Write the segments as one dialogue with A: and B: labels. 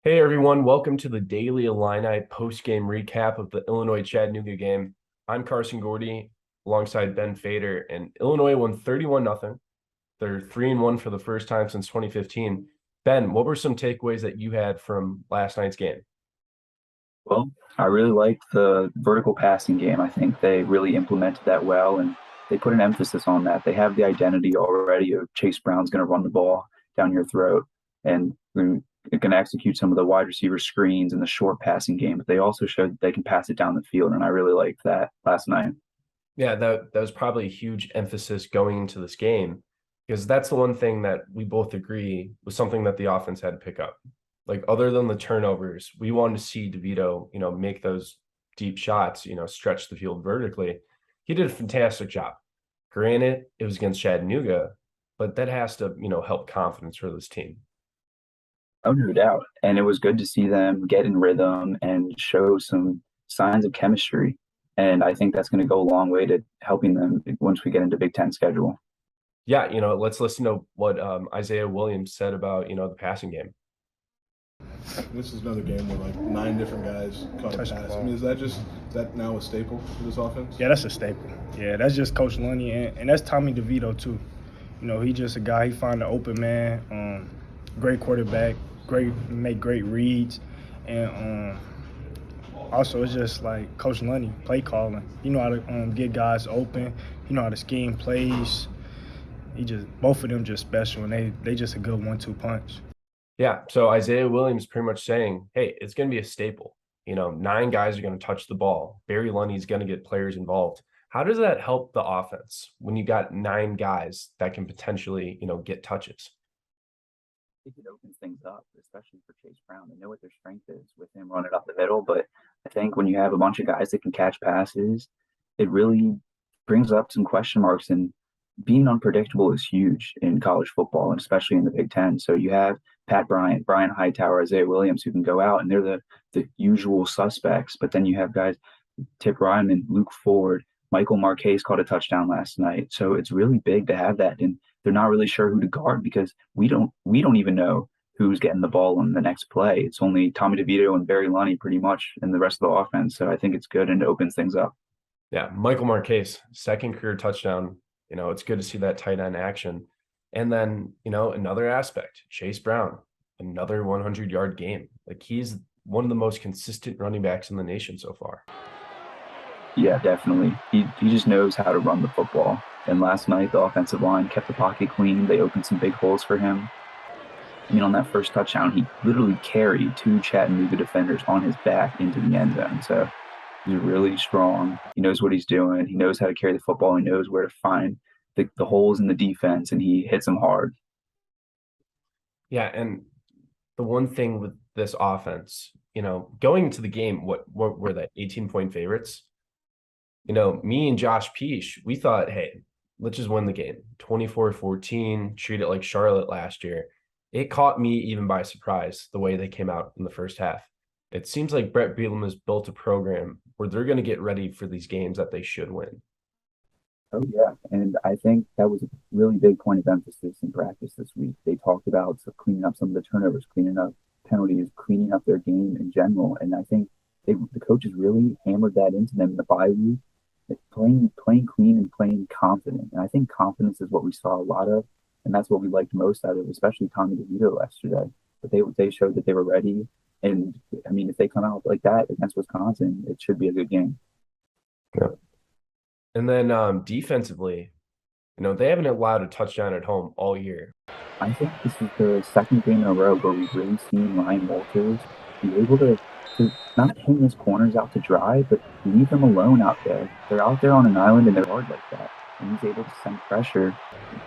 A: Hey everyone, welcome to the Daily Illini post-game recap of the Illinois-Chattanooga game. I'm Carson Gourdie alongside Ben Fader, and Illinois won 31-0. They're 3-1 for the first time since 2015. Ben, what were some takeaways that you had from last night's game?
B: Well, I really liked the vertical passing game. I think they really implemented that well, and they put an emphasis on that. They have the identity already of Chase Brown's going to run the ball down your throat, and they're going to execute some of the wide receiver screens and the short passing game. But they also showed that they can pass it down the field, and I really liked that last night.
A: Yeah, that was probably a huge emphasis going into this game because that's the one thing that we both agree was something that the offense had to pick up. Like other than the turnovers, we wanted to see DeVito, make those deep shots, stretch the field vertically. He did a fantastic job. Granted, it was against Chattanooga, but that has to, help confidence for this team.
B: Oh, no doubt. And it was good to see them get in rhythm and show some signs of chemistry. And I think that's going to go a long way to helping them once we get into Big Ten schedule.
A: Yeah, let's listen to what Isaiah Williams said about, the passing game.
C: This is another game where like 9 different guys caught a pass. I mean, is that now a staple for this offense?
D: Yeah, that's a staple. Yeah, that's just Coach Lunny, and that's Tommy DeVito too. He just a guy. He find an open man. Great quarterback. Make great reads, and also it's just like Coach Lunny play calling. You know how to get guys open. You know how to scheme plays. Both of them just special, and they just a good 1-2 punch.
A: Yeah. So Isaiah Williams pretty much saying, hey, it's going to be a staple. 9 guys are going to touch the ball. Barry Lunny's going to get players involved. How does that help the offense when you got 9 guys that can potentially, get touches?
B: Think it opens things up, especially for Chase Brown. They know what their strength is with him running up the middle, but I think when you have a bunch of guys that can catch passes, it really brings up some question marks. And being unpredictable is huge in college football, and especially in the Big Ten. So you have Pat Bryant, Brian Hightower, Isaiah Williams who can go out, and they're the usual suspects. But then you have guys Tip Ryman, Luke Ford, Michael Marquez caught a touchdown last night. So it's really big to have that. And they're not really sure who to guard because we don't even know who's getting the ball on the next play. It's only Tommy DeVito and Barry Lunny pretty much and the rest of the offense. So I think it's good and it opens things up.
A: Yeah. Michael Marquez, second career touchdown. It's good to see that tight end action. And then, another aspect, Chase Brown, another 100-yard game. Like he's one of the most consistent running backs in the nation so far.
B: Yeah, definitely. He just knows how to run the football. And last night the offensive line kept the pocket clean. They opened some big holes for him. I mean, on that first touchdown, he literally carried 2 Chattanooga defenders on his back into the end zone. So he's really strong. He knows what he's doing. He knows how to carry the football. He knows where to find the holes in the defense, and he hits them hard.
A: Yeah. And the one thing with this offense, going into the game, what were they, 18-point favorites? Me and Josh Peach, we thought, hey, let's just win the game. 24-14, treat it like Charlotte last year. It caught me even by surprise the way they came out in the first half. It seems like Brett Bielema has built a program where they're going to get ready for these games that they should win.
B: Oh, yeah. And I think that was a really big point of emphasis in practice this week. They talked about cleaning up some of the turnovers, cleaning up penalties, cleaning up their game in general. And I think the coaches really hammered that into them in the bye week. Playing clean and playing confident. And I think confidence is what we saw a lot of. And that's what we liked most out of, especially Tommy DeVito yesterday. But they showed that they were ready. And I mean, if they come out like that against Wisconsin, it should be a good game.
A: Yeah. And then defensively, they haven't allowed a touchdown at home all year.
B: I think this is the second game in a row where we've really seen Ryan Walters be able to not hang his corners out to dry, but leave them alone out there. They're out there on an island and they're hard like that. And he's able to send pressure,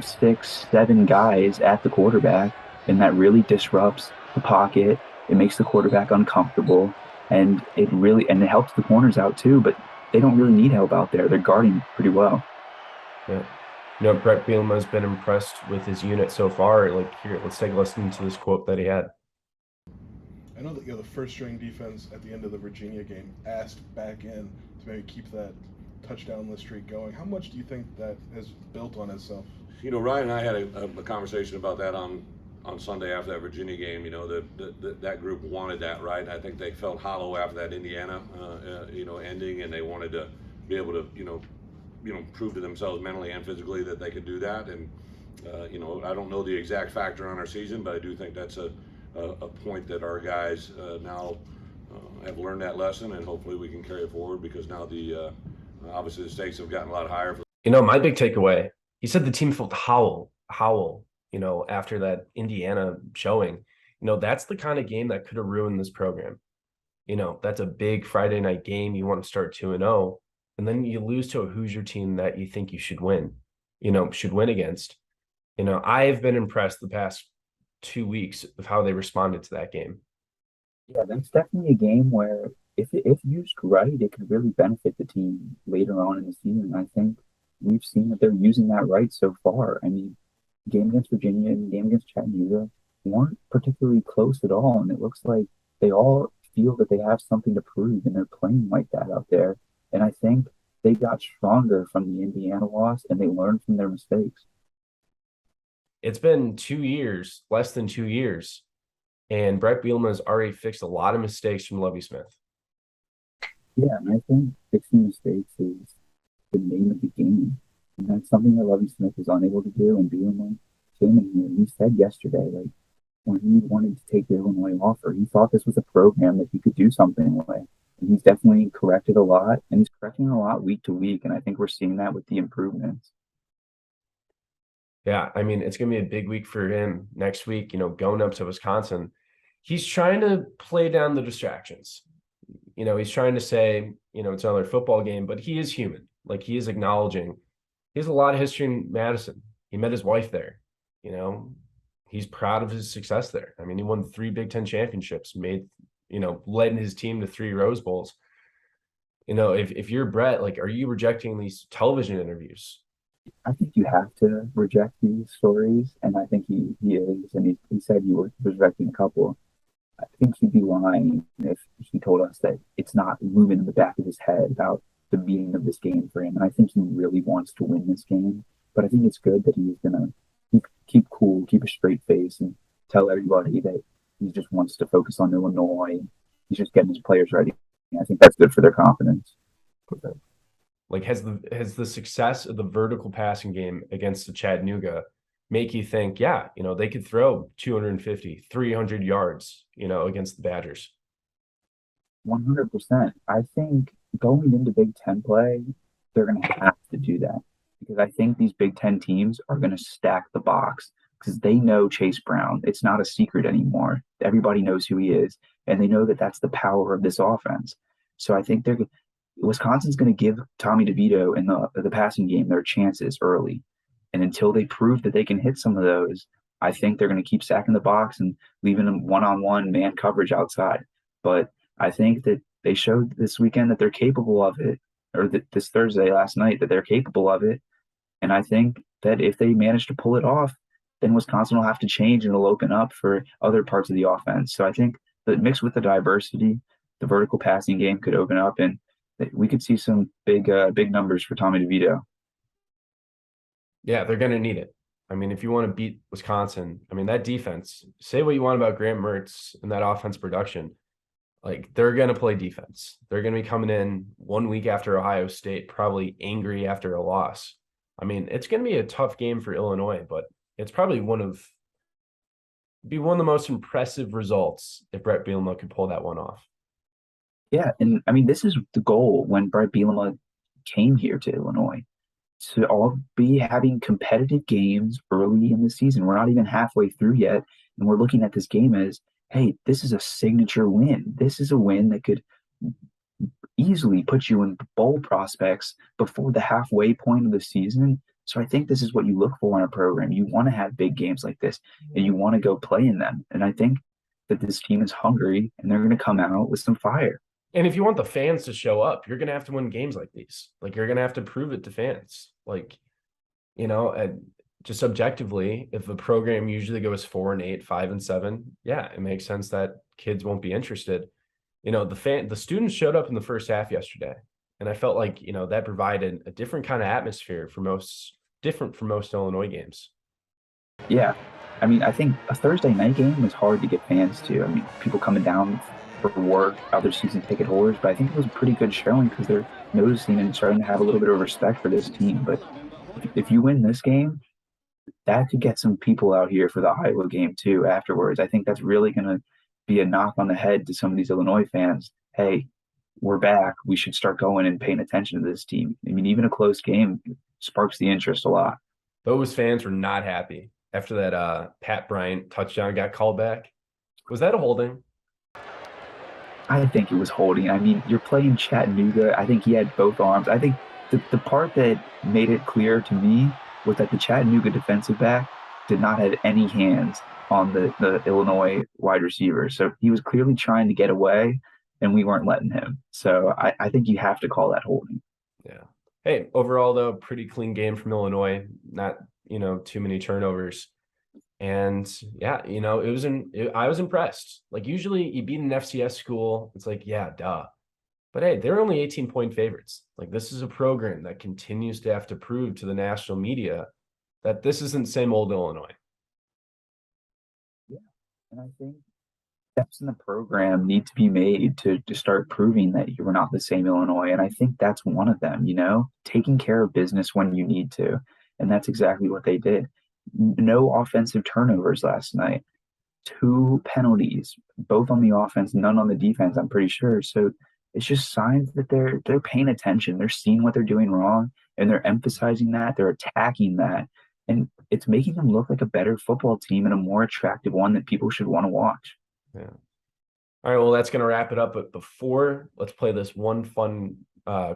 B: 6, 7 guys at the quarterback, and that really disrupts the pocket. It makes the quarterback uncomfortable, and it helps the corners out too, but they don't really need help out there. They're guarding pretty well.
A: Yeah. Brett Bielema has been impressed with his unit so far. Like, here, let's take a listen to this quote that he had.
C: I know that the first string defense at the end of the Virginia game asked back in to maybe keep that touchdown streak going. How much do you think that has built on itself?
E: Ryan and I had a conversation about that on Sunday after that Virginia game. You know, that group wanted that, right? I think they felt hollow after that Indiana, ending, and they wanted to be able to, prove to themselves mentally and physically that they could do that. And I don't know the exact factor on our season, but I do think that's a point that our guys now have learned that lesson, and hopefully we can carry it forward, because now obviously the stakes have gotten a lot higher.
A: My big takeaway, he said the team felt howl, after that Indiana showing. That's the kind of game that could have ruined this program. That's a big Friday night game. You want to start 2-0, and then you lose to a Hoosier team that you think you should win against. I've been impressed the past 2 weeks of how they responded to that game.
B: Yeah, that's definitely a game where if used right, it could really benefit the team later on in the season. I think we've seen that they're using that right so far. I mean, game against Virginia and game against Chattanooga weren't particularly close at all, and it looks like they all feel that they have something to prove, and they're playing like that out there. And I think they got stronger from the Indiana loss, and they learned from their mistakes.
A: It's been 2 years, less than 2 years, and Brett Bielema has already fixed a lot of mistakes from Lovie Smith.
B: Yeah, and I think fixing mistakes is the name of the game. And that's something that Lovie Smith is unable to do. And Bielema came in here. He said yesterday, like, when he wanted to take the Illinois offer, he thought this was a program that he could do something with. And he's definitely corrected a lot, and he's correcting a lot week to week. And I think we're seeing that with the improvements.
A: Yeah, I mean, it's going to be a big week for him next week, going up to Wisconsin. He's trying to play down the distractions. He's trying to say, it's another football game, but he is human. Like, he is acknowledging he has a lot of history in Madison. He met his wife there. He's proud of his success there. I mean, he won 3 Big Ten championships, led his team to 3 Rose Bowls. If you're Brett, like, are you rejecting these television interviews?
B: I think you have to reject these stories, and I think he is, and he said he was rejecting a couple. I think he'd be lying if he told us that it's not moving in the back of his head about the meaning of this game for him. And I think he really wants to win this game, but I think it's good that he's gonna keep cool, keep a straight face, and tell everybody that he just wants to focus on Illinois. He's just getting his players ready. I think that's good for their confidence.
A: Like, has the success of the vertical passing game against the Chattanooga make you think, yeah, they could throw 250, 300 yards, against the Badgers?
B: 100%. I think going into Big Ten play, they're going to have to do that, because I think these Big Ten teams are going to stack the box because they know Chase Brown. It's not a secret anymore. Everybody knows who he is, and they know that that's the power of this offense. So I think Wisconsin's going to give Tommy DeVito in the passing game their chances early. And until they prove that they can hit some of those, I think they're going to keep sacking the box and leaving them one-on-one man coverage outside. But I think that they showed this weekend that they're capable of it, or this Thursday last night that they're capable of it. And I think that if they manage to pull it off, then Wisconsin will have to change, and it'll open up for other parts of the offense. So I think that mixed with the diversity, the vertical passing game could open up, and we could see some big numbers for Tommy DeVito.
A: Yeah, they're going to need it. I mean, if you want to beat Wisconsin, I mean, that defense, say what you want about Graham Mertz and that offense production, like, they're going to play defense. They're going to be coming in 1 week after Ohio State, probably angry after a loss. I mean, it's going to be a tough game for Illinois, but it's probably one of the most impressive results if Brett Bielema could pull that one off.
B: Yeah, and I mean, this is the goal when Brett Bielema came here to Illinois, to all be having competitive games early in the season. We're not even halfway through yet, and we're looking at this game as, hey, this is a signature win. This is a win that could easily put you in bowl prospects before the halfway point of the season. So I think this is what you look for in a program. You want to have big games like this, and you want to go play in them. And I think that this team is hungry, and they're going to come out with some fire.
A: And if you want the fans to show up, you're going to have to win games like these. Like, you're going to have to prove it to fans. Like, and just objectively, if the program usually goes 4-8, 5-7, yeah, it makes sense that kids won't be interested. The students showed up in the first half yesterday, and I felt like, that provided a different kind of atmosphere different from most Illinois games.
B: Yeah, I mean, I think a Thursday night game is hard to get fans to. I mean, people coming down for work, other season ticket holders, but I think it was a pretty good showing because they're noticing and starting to have a little bit of respect for this team. But if you win this game, that could get some people out here for the Iowa game too afterwards. I think that's really going to be a knock on the head to some of these Illinois fans. Hey, we're back. We should start going and paying attention to this team. I mean, even a close game sparks the interest a lot.
A: Those fans were not happy after that Pat Bryant touchdown got called back. Was that a holding?
B: I think it was holding. I mean, you're playing Chattanooga. I think he had both arms. I think the part that made it clear to me was that the Chattanooga defensive back did not have any hands on the Illinois wide receiver. So he was clearly trying to get away, and we weren't letting him. So I think you have to call that holding.
A: Yeah. Hey, overall though, pretty clean game from Illinois. Not, too many turnovers. And yeah, I was impressed. Like usually you beat an FCS school, it's like, yeah, duh. But hey, they're only 18-point favorites. Like this is a program that continues to have to prove to the national media that this isn't same old Illinois.
B: Yeah. And I think steps in the program need to be made to start proving that you were not the same Illinois. And I think that's one of them, taking care of business when you need to. And that's exactly what they did. No offensive turnovers last night, 2 penalties, both on the offense, none on the defense, I'm pretty sure. So it's just signs that they're paying attention. They're seeing what they're doing wrong and they're emphasizing that, they're attacking that. And it's making them look like a better football team and a more attractive one that people should want to watch.
A: Yeah. All right. Well, that's going to wrap it up. But before, let's play this one fun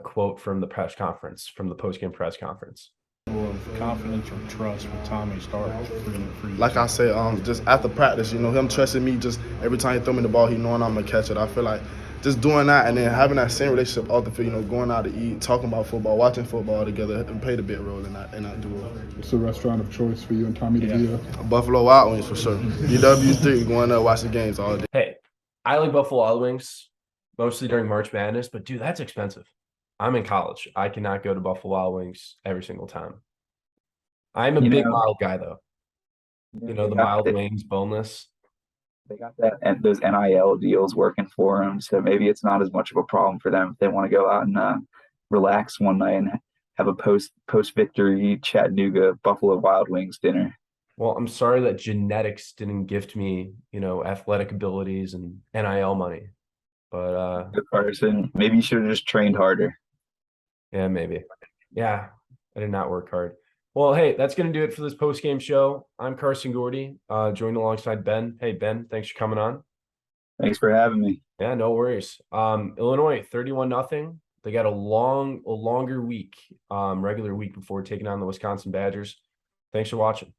A: quote from the press conference, from the postgame press conference.
F: Of confidence or trust with Tommy starts for you?
G: Like I said, just after practice, him trusting me, just every time he throw me the ball, he knowing I'm gonna catch it. I feel like just doing that and then having that same relationship off the field, going out to eat, talking about football, watching football together, and played a big role in that duo.
F: What's the restaurant of choice for you and Tommy DeVito?
G: Buffalo Wild Wings for sure. BW3, going there watch the games all day.
A: Hey, I like Buffalo Wild Wings mostly during March Madness, but dude, that's expensive. I'm in college. I cannot go to Buffalo Wild Wings every single time. I'm a big mild guy though. The mild wings, boneless.
B: They got that and those NIL deals working for them, so maybe it's not as much of a problem for them if they want to go out and relax one night and have a post victory Chattanooga Buffalo Wild Wings dinner.
A: Well, I'm sorry that genetics didn't gift me, athletic abilities and NIL money. But
B: Carson, maybe you should have just trained harder.
A: Yeah, maybe. Yeah, I did not work hard. Well, hey, that's going to do it for this post-game show. I'm Carson Gourdie, joined alongside Ben. Hey, Ben, thanks for coming on.
B: Thanks for having me.
A: Yeah, no worries. Illinois, 31-0. They got a longer week, regular week before taking on the Wisconsin Badgers. Thanks for watching.